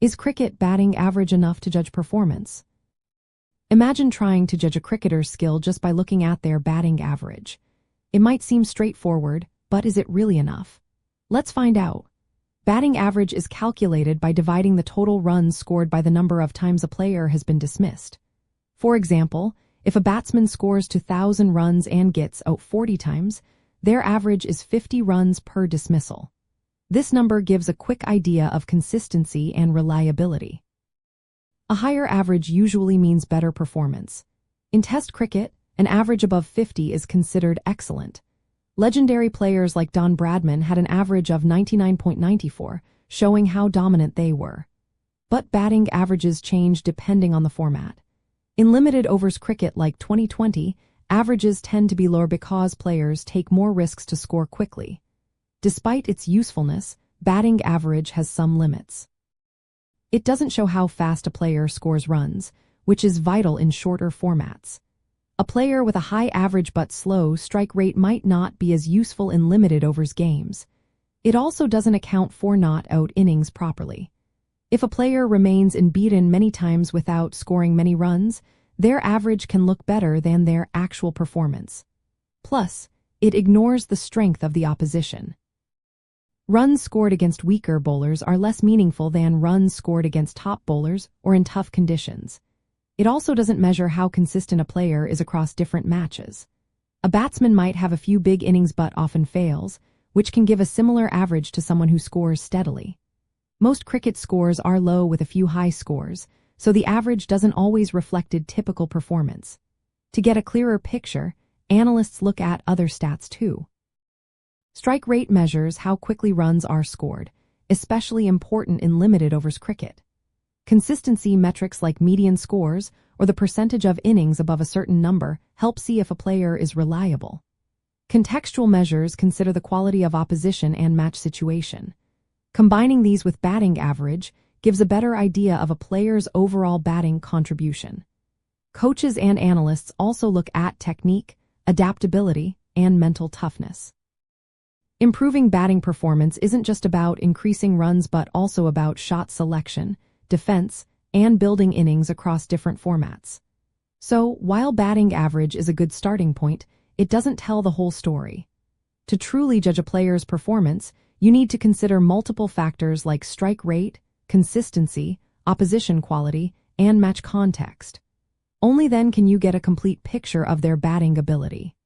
Is cricket batting average enough to judge performance? Imagine trying to judge a cricketer's skill just by looking at their batting average. It might seem straightforward, but is it really enough? Let's find out. Batting average is calculated by dividing the total runs scored by the number of times a player has been dismissed. For example, if a batsman scores 2,000 runs and gets out 40 times, their average is 50 runs per dismissal. This number gives a quick idea of consistency and reliability. A higher average usually means better performance. In Test cricket, an average above 50 is considered excellent. Legendary players like Don Bradman had an average of 99.94, showing how dominant they were. But batting averages change depending on the format. In limited overs cricket like 2020, averages tend to be lower because players take more risks to score quickly. Despite its usefulness, batting average has some limits. It doesn't show how fast a player scores runs, which is vital in shorter formats. A player with a high average but slow strike rate might not be as useful in limited overs games. It also doesn't account for not-out innings properly. If a player remains unbeaten many times without scoring many runs, their average can look better than their actual performance. Plus, it ignores the strength of the opposition. Runs scored against weaker bowlers are less meaningful than runs scored against top bowlers or in tough conditions. It also doesn't measure how consistent a player is across different matches. A batsman might have a few big innings but often fails, which can give a similar average to someone who scores steadily. Most cricket scores are low with a few high scores, so the average doesn't always reflect typical performance. To get a clearer picture, analysts look at other stats too. Strike rate measures how quickly runs are scored, especially important in limited overs cricket. Consistency metrics like median scores or the percentage of innings above a certain number help see if a player is reliable. Contextual measures consider the quality of opposition and match situation. Combining these with batting average gives a better idea of a player's overall batting contribution. Coaches and analysts also look at technique, adaptability, and mental toughness. Improving batting performance isn't just about increasing runs but also about shot selection, defense, and building innings across different formats. So, while batting average is a good starting point, it doesn't tell the whole story. To truly judge a player's performance, you need to consider multiple factors like strike rate, consistency, opposition quality, and match context. Only then can you get a complete picture of their batting ability.